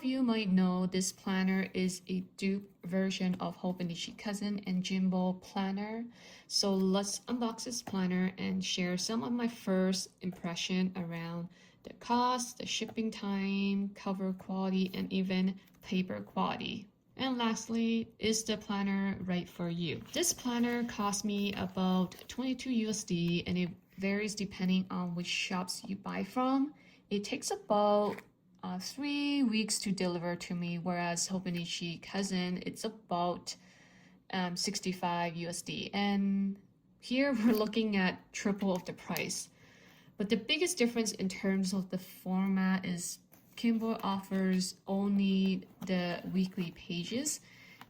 of you might know, this planner is a dupe version of Hobonichi Cousin and Kinbor Planner. So let's unbox this planner and share some of my first impression around the cost, the shipping time, cover quality, and even paper quality. And lastly, is the planner right for you? This planner cost me about 22 USD, and it varies depending on which shops you buy from. It takes about 3 weeks to deliver to me, whereas Hobonichi Cousin, it's about 65 USD. And here we're looking at triple of the price. But the biggest difference in terms of the format is Kinbor offers only the weekly pages,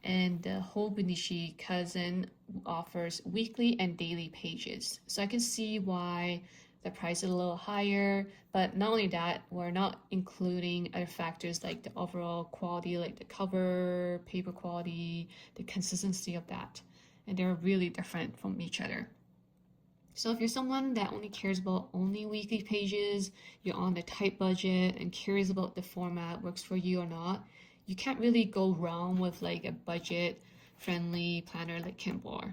and the Hobonichi Cousin offers weekly and daily pages. So I can see why the price is a little higher, but not only that, we're not including other factors like the overall quality, like the cover, paper quality, the consistency of that. And they're really different from each other. So if you're someone that only cares about only weekly pages, you're on a tight budget and curious about the format works for you or not, you can't really go wrong with like a budget-friendly planner like Kinbor.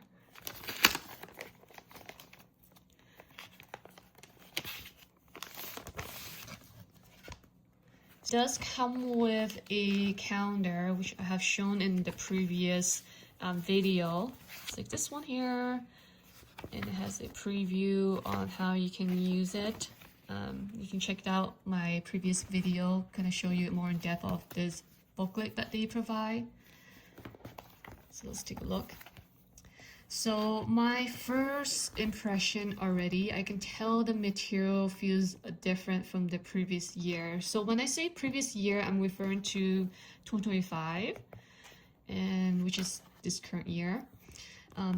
It does come with a calendar, which I have shown in the previous video. It's like this one here, and it has a preview on how you can use it. You can check out my previous video, kind of show you more in depth of this booklet that they provide. So let's take a look. So my first impression already, I can tell the material feels different from the previous year. So when I say previous year, I'm referring to 2025, and which is this current year.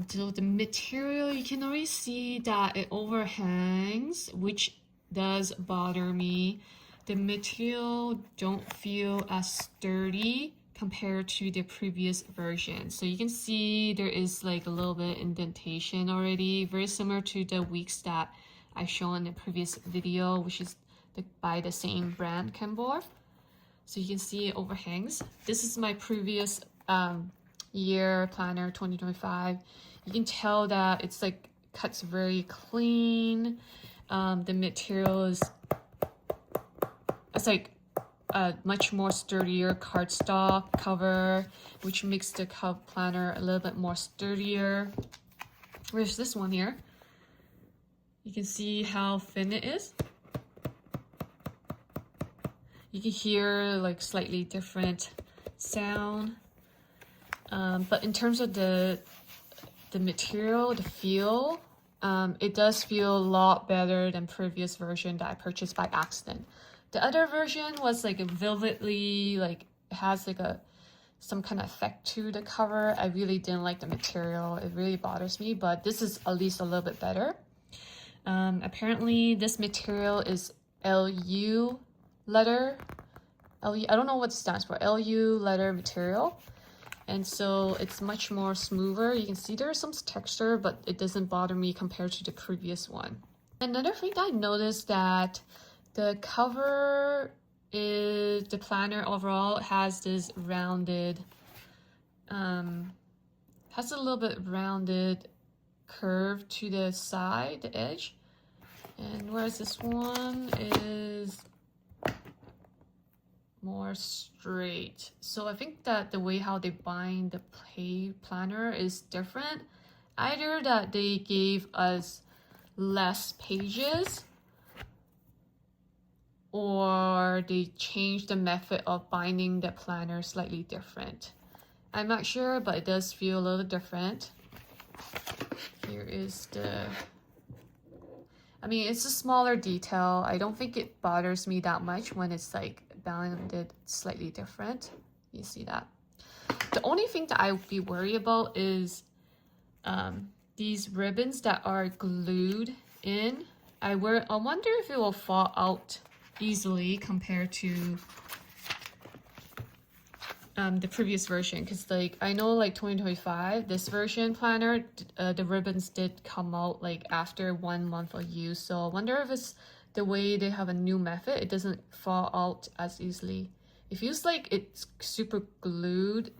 So the material, you can already see that it overhangs, which does bother me. The material don't feel as sturdy compared to the previous version. So you can see there is like a little bit indentation already, very similar to the weeks that I showed in the previous video, which is by the same brand, Kinbor. So you can see it overhangs. This is my previous year planner, 2025. You can tell that it's like cuts very clean. The material is, it's like a much more sturdier cardstock cover, which makes the planner a little bit more sturdier. Whereas this one here, you can see how thin it is. You can hear like slightly different sound. But in terms of the material, the feel, it does feel a lot better than previous version that I purchased by accident. The other version was like a velvety, like it has like some kind of effect to the cover. I really didn't like the material. It really bothers me, but this is at least a little bit better. Apparently this material is LU leather. I don't know what it stands for. LU leather material. And so it's much more smoother. You can see there's some texture, but it doesn't bother me compared to the previous one. Another thing that I noticed that the cover is, the planner overall has this rounded, has a little bit rounded curve to the side, the edge. And whereas this one is more straight. So I think that the way how they bind the planner is different. Either that they gave us less pages, or they changed the method of binding the planner slightly different. I'm not sure, but it does feel a little different. Here is the, I mean, it's a smaller detail. I don't think it bothers me that much when it's like bounded slightly different. You see that? The only thing that I would be worried about is these ribbons that are glued in. I wonder if it will fall out easily compared to the previous version, because like I know like 2025, this version planner, the ribbons did come out like after 1 month of use. So I wonder if it's the way they have a new method, it doesn't fall out as easily. it feels like it's super glued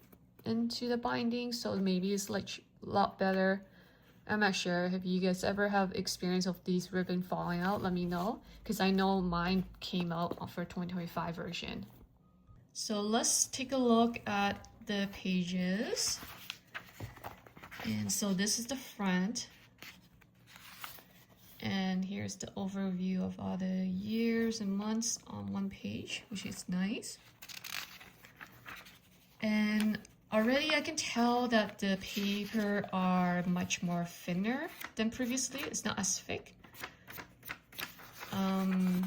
into the binding, so maybe it's like a lot better. I'm not sure. If you guys ever have experience of these ribbon falling out, let me know, because I know mine came out for 2025 version. So let's take a look at the pages. And so this is the front. And here's the overview of all the years and months on one page, which is nice. And already I can tell that the paper are much more thinner than previously. It's not as thick. I'm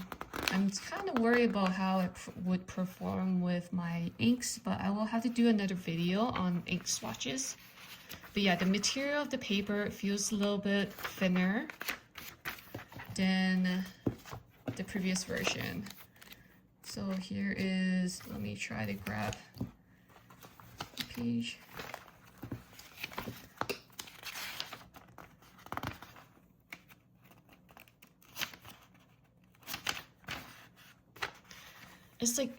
kind of worried about how it would perform with my inks, but I will have to do another video on ink swatches. But yeah, the material of the paper feels a little bit thinner than the previous version. So here is, let me try to grab the page. It's like,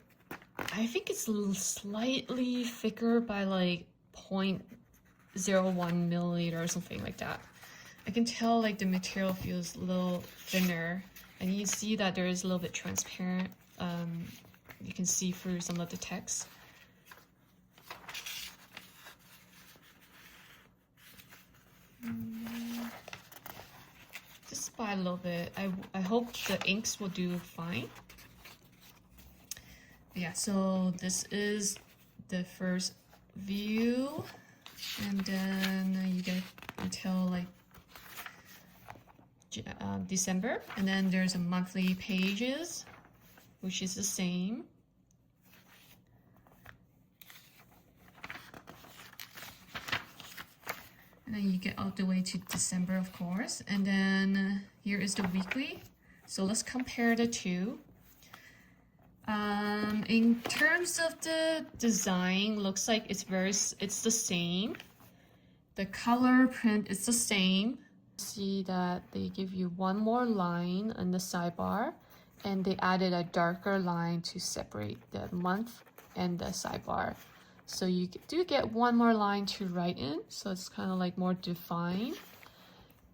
I think it's slightly thicker by like 0.01 milliliter or something like that. I can tell like the material feels a little thinner, and you see that there is a little bit transparent. You can see through some of the text. Just by a little bit. I hope the inks will do fine. Yeah, so this is the first view, and then you get until like December, and then there's a monthly pages, which is the same. And then you get all the way to December, of course, and then here is the weekly. So let's compare the two. In terms of the design, looks like it's the same. The color print is the same. See that they give you one more line on the sidebar, and they added a darker line to separate the month and the sidebar. So you do get one more line to write in, so it's kind of like more defined.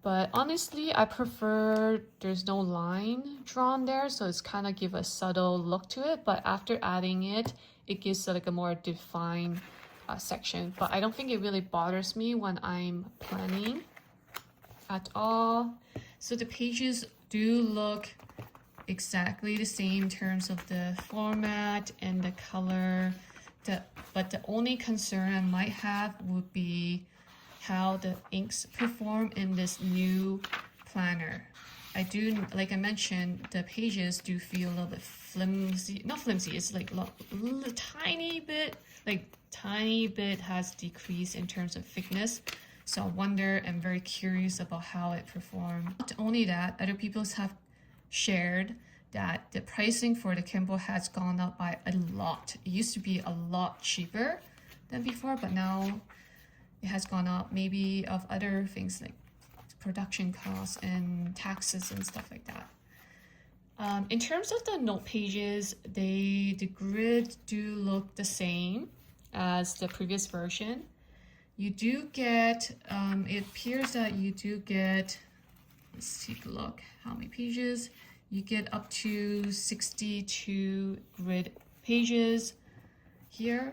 But honestly, I prefer there's no line drawn there, so it's kind of give a subtle look to it. But after adding it, it gives like a more defined section. But I don't think it really bothers me when I'm planning at all. So the pages do look exactly the same in terms of the format and the color. But the only concern I might have would be how the inks perform in this new planner. I do, like I mentioned, the pages do feel a little bit flimsy. Not flimsy, it's like a tiny bit has decreased in terms of thickness. So I wonder, I'm very curious about how it performed. Not only that, other people have shared that the pricing for the Kinbor has gone up by a lot. It used to be a lot cheaper than before, but now it has gone up, maybe of other things like production costs and taxes and stuff like that. In terms of the note pages, the grid do look the same as the previous version. You do get, it appears that you do get, let's take a look, how many pages? You get up to 62 grid pages here.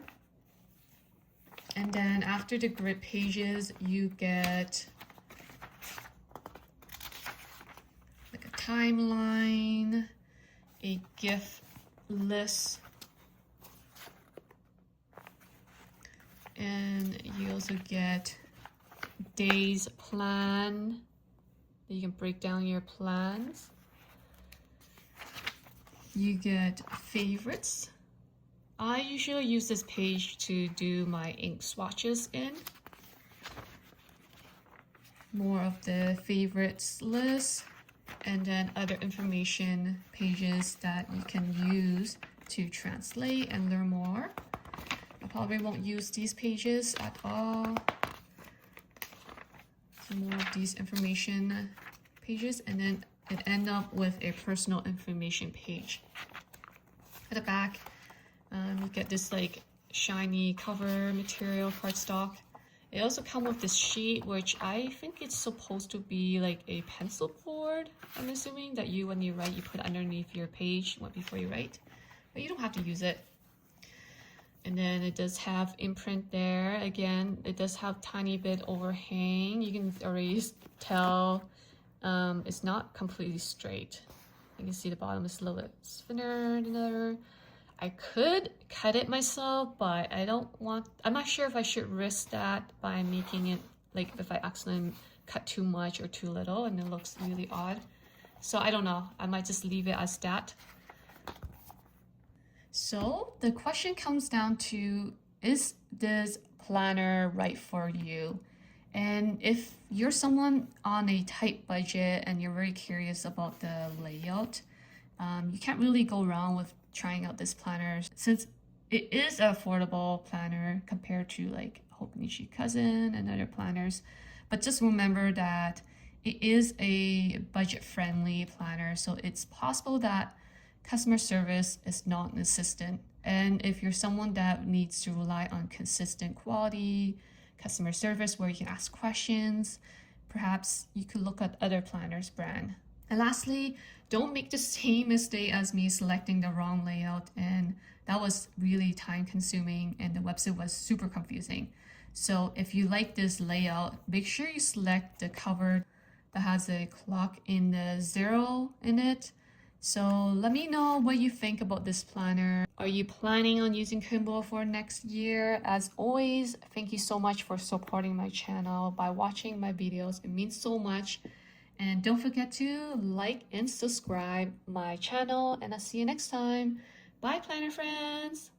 And then after the grid pages, you get like a timeline, a gift list, and you also get days plan. You can break down your plans. You get favorites. I usually use this page to do my ink swatches in. More of the favorites list, and then other information pages that you can use to translate and learn more. I probably won't use these pages at all. So more of these information pages, and then it ends up with a personal information page. At the back, You get this like shiny cover material cardstock. It also comes with this sheet, which I think it's supposed to be like a pencil board. I'm assuming that when you write, you put it underneath your page before you write, but you don't have to use it. And then it does have imprint there. Again, it does have tiny bit overhang. You can already tell it's not completely straight. You can see the bottom is a little bit thinner than the other. I could cut it myself, but I'm not sure if I should risk that by making it, like if I accidentally cut too much or too little and it looks really odd. So I don't know, I might just leave it as that. So the question comes down to, is this planner right for you? And if you're someone on a tight budget and you're very curious about the layout, you can't really go wrong with trying out this planner, since it is an affordable planner compared to like Hobonichi Cousin and other planners. But just remember that it is a budget-friendly planner, so it's possible that customer service is non-existent. And if you're someone that needs to rely on consistent quality customer service where you can ask questions, perhaps you could look at other planners brand. And lastly, don't make the same mistake as me selecting the wrong layout, and that was really time consuming and the website was super confusing. So if you like this layout, make sure you select the cover that has a clock in the 0 in it. So let me know what you think about this planner. Are you planning on using Kinbor for next year? As always, thank you so much for supporting my channel by watching my videos. It means so much. And don't forget to like and subscribe my channel, and I'll see you next time. Bye, planner friends!